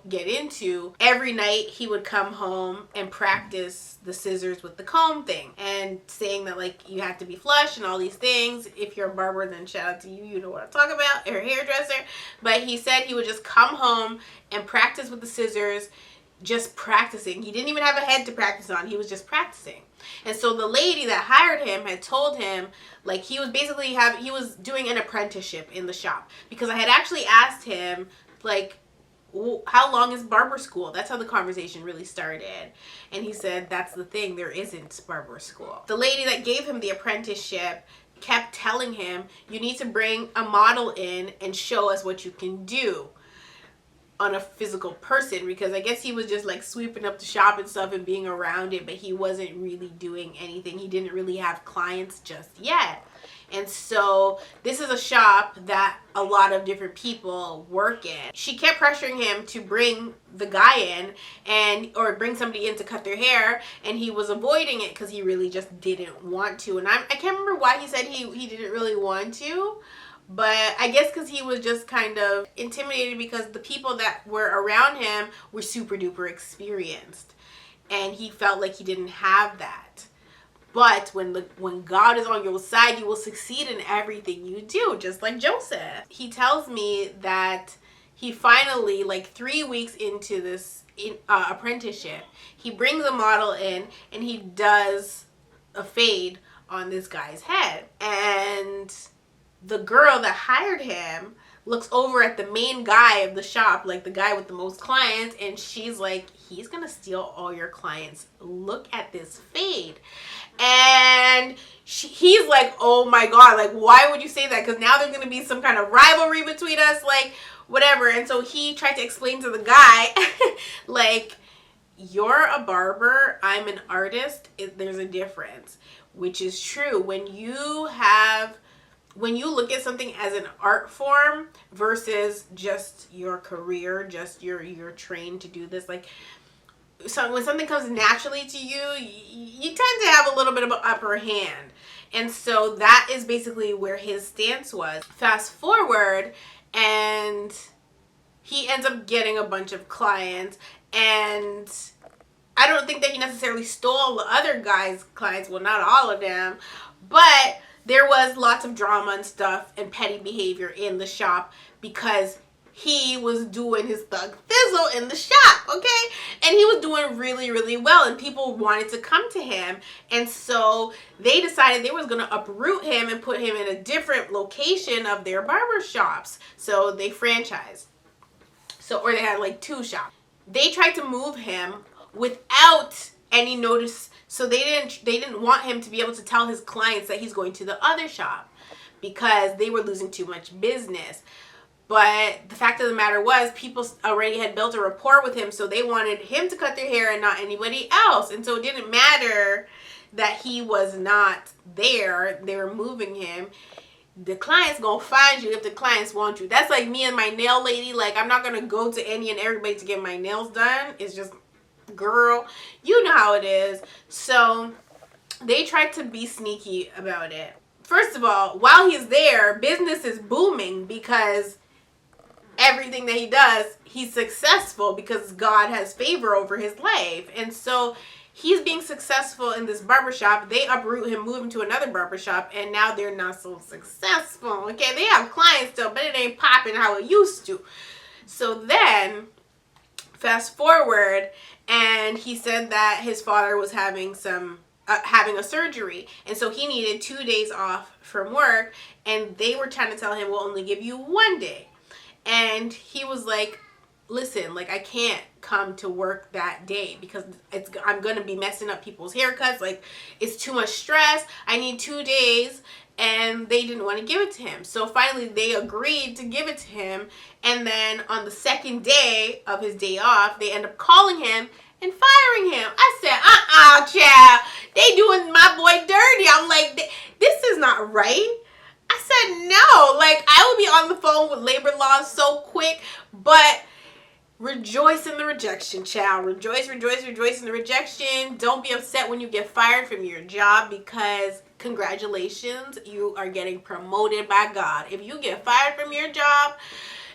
get into, every night he would come home and practice the scissors with the comb thing, and saying that, like, you have to be flush and all these things. If you're a barber, then shout out to you, you know what I'm talking about, or hairdresser. But he said he would just come home and practice with the scissors, just practicing. He didn't even have a head to practice on. He was just practicing. And so the lady that hired him had told him, like, he was doing an apprenticeship in the shop, because I had actually asked him, like, how long is barber school? That's how the conversation really started. And he said, that's the thing, there isn't barber school. The lady that gave him the apprenticeship kept telling him, you need to bring a model in and show us what you can do on a physical person, because I guess he was just like sweeping up the shop and stuff and being around it, but he wasn't really doing anything. He didn't really have clients just yet. And so this is a shop that a lot of different people work in. She kept pressuring him to bring the guy in or bring somebody in to cut their hair, and he was avoiding it because he really just didn't want to. And I can't remember why he said he didn't really want to. But I guess because he was just kind of intimidated, because the people that were around him were super duper experienced. And he felt like he didn't have that. But when God is on your side, you will succeed in everything you do, just like Joseph. He tells me that he finally, like 3 weeks into this apprenticeship, he brings a model in and he does a fade on this guy's head. And the girl that hired him looks over at the main guy of the shop, like the guy with the most clients, and she's like, he's gonna steal all your clients. Look at this fade. And he's like, oh my God, like, why would you say that? Because now there's gonna be some kind of rivalry between us, like, whatever. And so he tried to explain to the guy, like, you're a barber, I'm an artist, there's a difference. Which is true. When you look at something as an art form versus just your career, just you're trained to do this, like, so when something comes naturally to you, you tend to have a little bit of an upper hand. And so that is basically where his stance was. Fast forward, and he ends up getting a bunch of clients, and I don't think that he necessarily stole the other guys' clients, well, not all of them, but there was lots of drama and stuff and petty behavior in the shop because he was doing his thug thizzle in the shop, okay? And he was doing really, really well, and people wanted to come to him. And so they decided they was going to uproot him and put him in a different location of their barber shops. So they franchised. Or they had like 2 shops. They tried to move him without any notice. So they didn't want him to be able to tell his clients that he's going to the other shop because they were losing too much business. But the fact of the matter was, people already had built a rapport with him, so they wanted him to cut their hair and not anybody else. And so it didn't matter that he was not there. They were moving him. The client's gonna find you if the clients want you. That's like me and my nail lady. Like, I'm not gonna go to any and everybody to get my nails done. It's just, girl, you know how it is. So they tried to be sneaky about it. First of all, while he's there, business is booming because everything that he does, he's successful because God has favor over his life. And so he's being successful in this barbershop. They uproot him, move him to another barbershop, and now they're not so successful. Okay, they have clients still, but it ain't popping how it used to. So then, fast forward, and he said that his father was having a surgery, and so he needed 2 days off from work, and they were trying to tell him, we'll only give you 1 day. And he was like, listen, like, I can't come to work that day because I'm gonna be messing up people's haircuts. Like, it's too much stress. I need 2 days. And they didn't want to give it to him. So finally they agreed to give it to him. And then on the second day of his day off, they end up calling him and firing him. I said, child, they doing my boy dirty. I'm like, this is not right. I said, no. Like, I would be on the phone with labor laws so quick, but rejoice in the rejection, child. Rejoice, rejoice, rejoice in the rejection. Don't be upset when you get fired from your job because congratulations, you are getting promoted by God. If you get fired from your job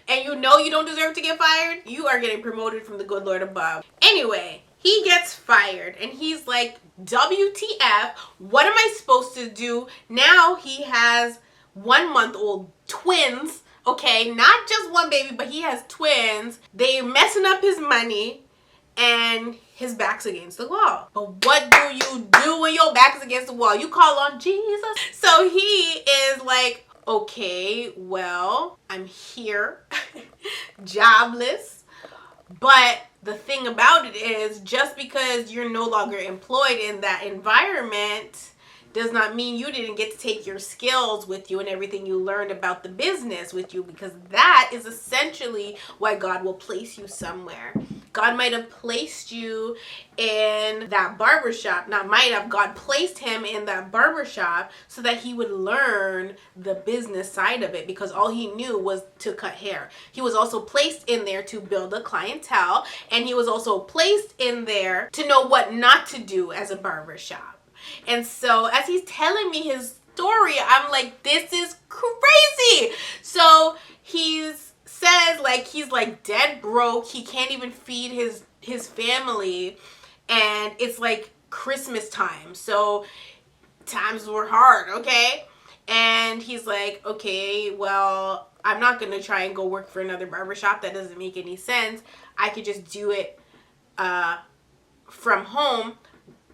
and you know you don't deserve to get fired, you are getting promoted from the good Lord above. Anyway, he gets fired and he's like, WTF, what am I supposed to do? Now he has 1-month-old twins. Okay, not just one baby, but he has twins. They're messing up his money and his back's against the wall. But what do you do when your back is against the wall? You call on Jesus. So he is like, okay, well, I'm here, jobless. But the thing about it is, just because you're no longer employed in that environment does not mean you didn't get to take your skills with you and everything you learned about the business with you, because that is essentially why God will place you somewhere. God might have placed you in that barbershop. Not might have, God placed him in that barbershop so that he would learn the business side of it, because all he knew was to cut hair. He was also placed in there to build a clientele, and he was also placed in there to know what not to do as a barbershop. And so as he's telling me his story, I'm like, this is crazy. So he says, like, he's like dead broke. He can't even feed his family. And it's like Christmas time. So times were hard, okay? And he's like, okay, well, I'm not going to try and go work for another barbershop. That doesn't make any sense. I could just do it from home.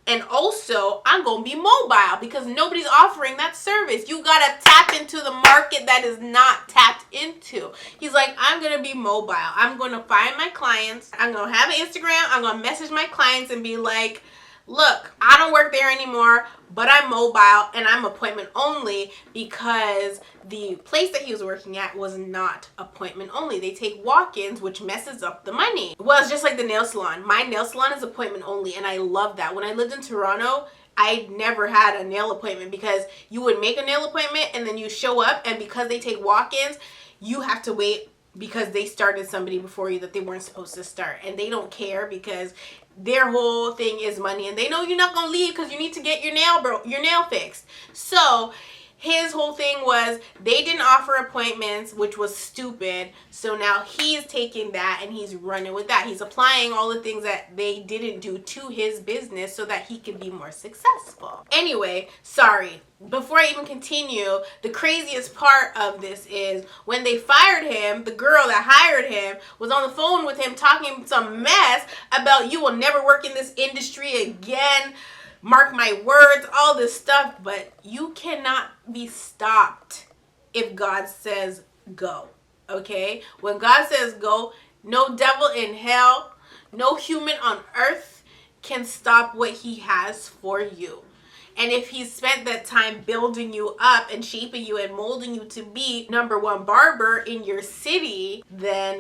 And also, I'm going to be mobile because nobody's offering that service. You got to tap into the market that is not tapped into. He's like, I'm going to be mobile. I'm going to find my clients. I'm going to have an Instagram. I'm going to message my clients and be like, look, I don't work there anymore, but I'm mobile and I'm appointment only, because the place that he was working at was not appointment only. They take walk-ins, which messes up the money. Well, it's just like the nail salon. My nail salon is appointment only, and I love that. When I lived in Toronto, I never had a nail appointment, because you would make a nail appointment and then you show up, and because they take walk-ins, you have to wait because they started somebody before you that they weren't supposed to start, and they don't care because their whole thing is money, and they know you're not gonna leave because you need to get your nail fixed. So his whole thing was they didn't offer appointments, which was stupid. So now he's taking that and he's running with that. He's applying all the things that they didn't do to his business so that he can be more successful. Anyway, sorry. Before I even continue, the craziest part of this is when they fired him, the girl that hired him was on the phone with him talking some mess about, you will never work in this industry again, mark my words, all this stuff. But you cannot be stopped if God says go, okay? When God says go, no devil in hell, no human on earth can stop what he has for you. And if he's spent that time building you up and shaping you and molding you to be #1 barber in your city, then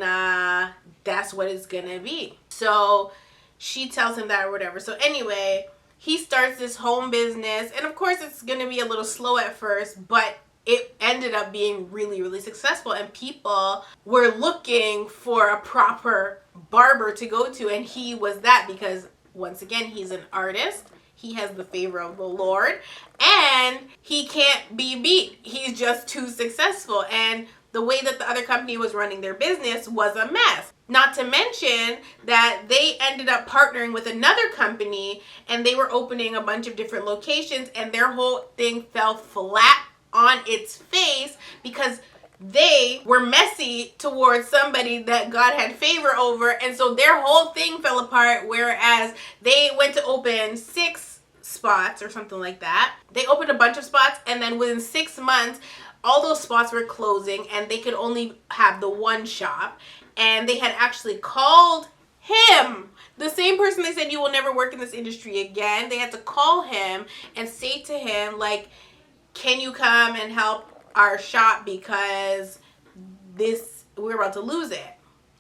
that's what it's gonna be. So she tells him that or whatever. So anyway, he starts this home business, and of course it's gonna be a little slow at first, but it ended up being really, really successful, and people were looking for a proper barber to go to, and he was that, because once again, he's an artist. he has the favor of the Lord, and he can't be beat. He's just too successful. And the way that the other company was running their business was a mess. Not to mention that they ended up partnering with another company, and they were opening a bunch of different locations, and their whole thing fell flat on its face because they were messy towards somebody that God had favor over, and so their whole thing fell apart. Whereas they went to open 6 spots or something like that. They opened a bunch of spots, and then within 6 months all those spots were closing, and they could only have the one shop. And they had actually called him, the same person they said, you will never work in this industry again. They had to call him and say to him, like, can you come and help our shop because we're about to lose it.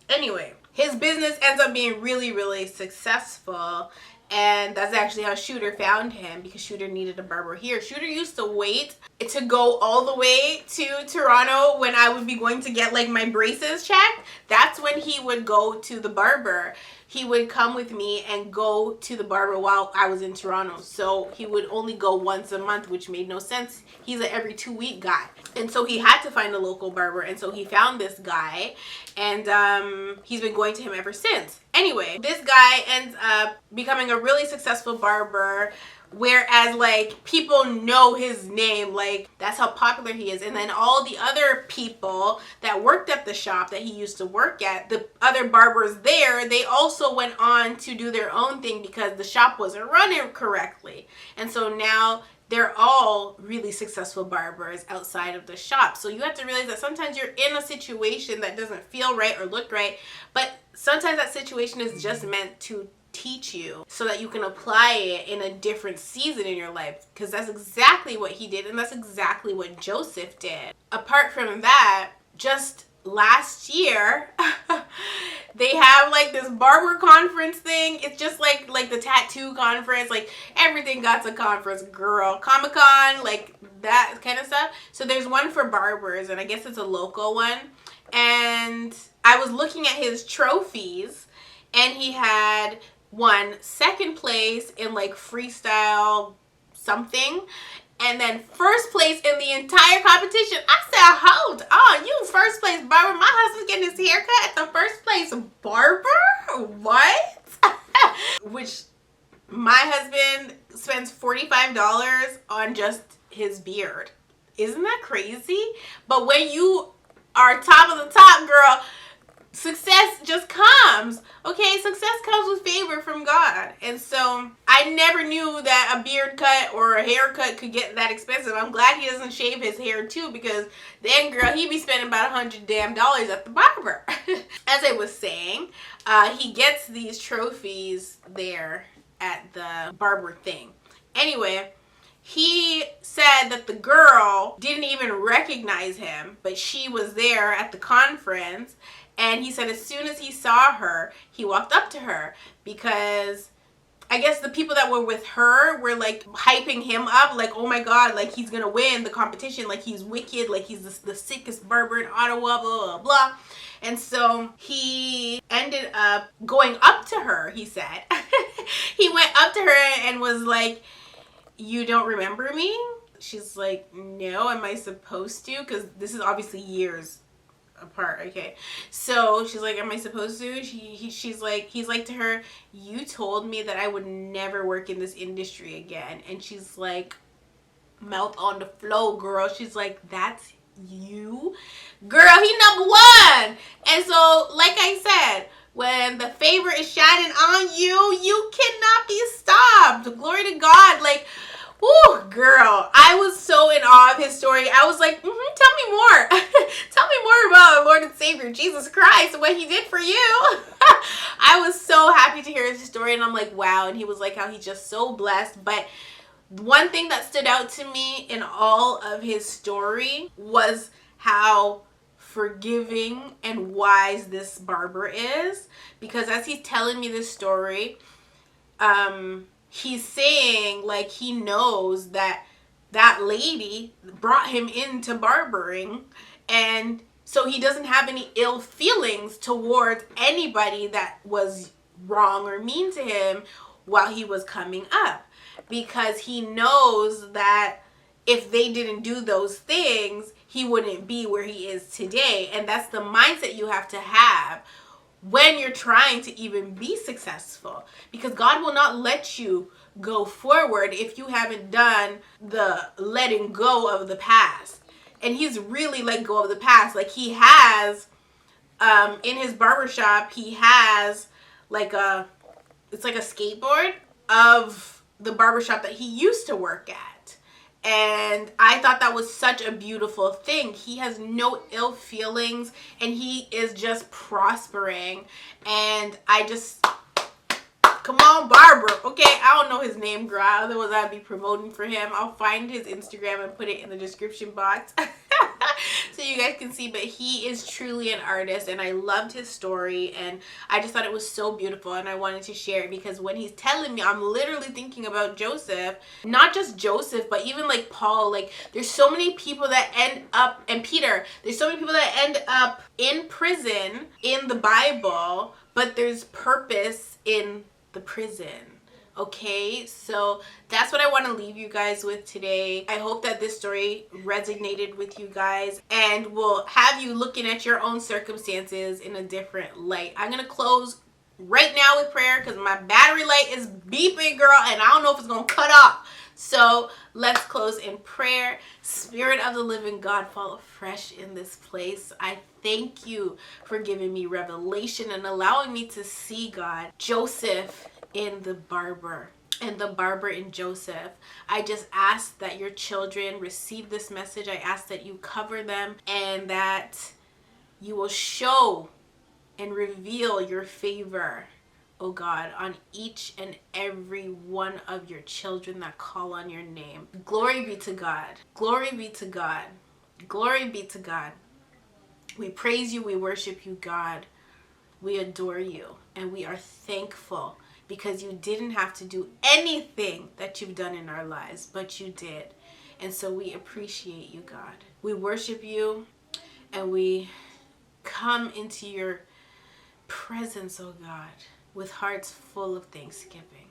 Anyway, his business ends up being really, really successful, and that's actually how Shooter found him, because Shooter needed a barber here. Shooter used to wait to go all the way to Toronto when I would be going to get like my braces checked. That's when he would go to the barber. He would come with me and go to the barber while I was in Toronto. So he would only go once a month, which made no sense. He's an every 2-week guy. And so he had to find a local barber. And so he found this guy, and he's been going to him ever since. Anyway, this guy ends up becoming a really successful barber, whereas like people know his name, like that's how popular he is. And then all the other people that worked at the shop that he used to work at, the other barbers there, they also went on to do their own thing because the shop wasn't running correctly. And so now they're all really successful barbers outside of the shop. So you have to realize that sometimes you're in a situation that doesn't feel right or look right, but sometimes that situation is just meant to teach you so that you can apply it in a different season in your life, because that's exactly what he did, and that's exactly what Joseph did. Apart from that, just last year they have like this barber conference thing. It's just like the tattoo conference, like everything got a conference, girl. Comic-Con, like that kind of stuff. So there's one for barbers, and I guess it's a local one, and I was looking at his trophies, and he had won 2nd place in like freestyle something, and then 1st place in the entire competition. I said, hold on, you 1st place barber? My husband's getting his haircut at the 1st place barber? What? Which my husband spends $45 on just his beard. Isn't that crazy? But when you are top of the top, girl, success just comes. Okay, success comes with favor from God. And so I never knew that a beard cut or a haircut could get that expensive. I'm glad he doesn't shave his hair too, because then, girl, he'd be spending about $100 at the barber. As I was saying, he gets these trophies there at the barber thing. Anyway, he said that the girl didn't even recognize him, but she was there at the conference. And he said as soon as he saw her, he walked up to her, because I guess the people that were with her were like hyping him up, like, oh my God, like he's gonna win the competition, like he's wicked, like he's the sickest barber in Ottawa, blah, blah, blah. And so he ended up going up to her, he said. He went up to her and was like, you don't remember me? She's like, no, am I supposed to? Because this is obviously years apart. Okay, so she's like, am I supposed to? He's like to her, you told me that I would never work in this industry again. And she's like, mouth on the floor, girl. She's like, that's you? Girl, he #1. And so, like I said, when the favor is shining on you, you cannot be stopped. Glory to God. Like, woo, girl, I was so in awe of his story. I was like, tell me more. Tell me more about our Lord and Savior, Jesus Christ, and what he did for you. I was so happy to hear his story, and I'm like, wow. And he was like how he's just so blessed. But one thing that stood out to me in all of his story was how forgiving and wise this barber is. Because as he's telling me this story, he's saying like he knows that that lady brought him into barbering, and so he doesn't have any ill feelings towards anybody that was wrong or mean to him while he was coming up. because he knows that if they didn't do those things, he wouldn't be where he is today. And that's the mindset you have to have when you're trying to even be successful, because God will not let you go forward if you haven't done the letting go of the past. And he's really let go of the past. Like, he has in his barbershop, he has like it's like a skateboard of the barbershop that he used to work at. And I thought that was such a beautiful thing. He has no ill feelings and he is just prospering. And I just, come on, barber. Okay, I don't know his name, girl. Otherwise, I'd be promoting for him. I'll find his Instagram and put it in the description box so you guys can see. But he is truly an artist, and I loved his story, and I just thought it was so beautiful, and I wanted to share it because when he's telling me, I'm literally thinking about Joseph. Not just Joseph, but even like Paul. Like, there's so many people that end up, and Peter, there's so many people that end up in prison in the Bible, but there's purpose in the prison. Okay, so that's what I want to leave you guys with today. I hope that this story resonated with you guys and will have you looking at your own circumstances in a different light. I'm going to close right now with prayer because my battery light is beeping, girl, and I don't know if it's going to cut off. So let's close in prayer. Spirit of the living God, fall afresh in this place. I thank you for giving me revelation and allowing me to see, God, Joseph in the barber and the barber in Joseph. I just ask that your children receive this message. I ask that you cover them and that you will show and reveal your favor, oh God, on each and every one of your children that call on your name. Glory be to God. Glory be to God. Glory be to God. We praise you. We worship you, God. We adore you. And we are thankful because you didn't have to do anything that you've done in our lives, but you did. And so we appreciate you, God. We worship you and we come into your presence, oh God, with hearts full of thanksgiving.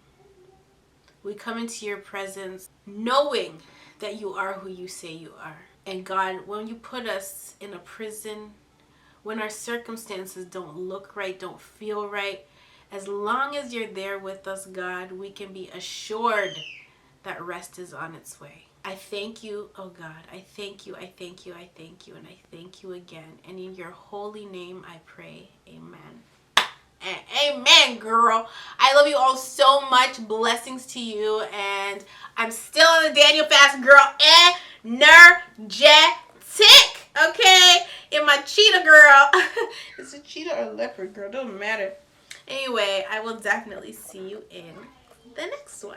We come into your presence knowing that you are who you say you are. And God, when you put us in a prison, when our circumstances don't look right, don't feel right, as long as you're there with us, God, we can be assured that rest is on its way. I thank you, oh God. I thank you, I thank you, I thank you, and I thank you again. And in your holy name I pray, amen. And amen, girl. I love you all so much. Blessings to you. And I'm still on the Daniel fast, girl. Energetic. Okay? In my cheetah, girl. It's a cheetah or a leopard, girl. Don't matter. Anyway, I will definitely see you in the next one.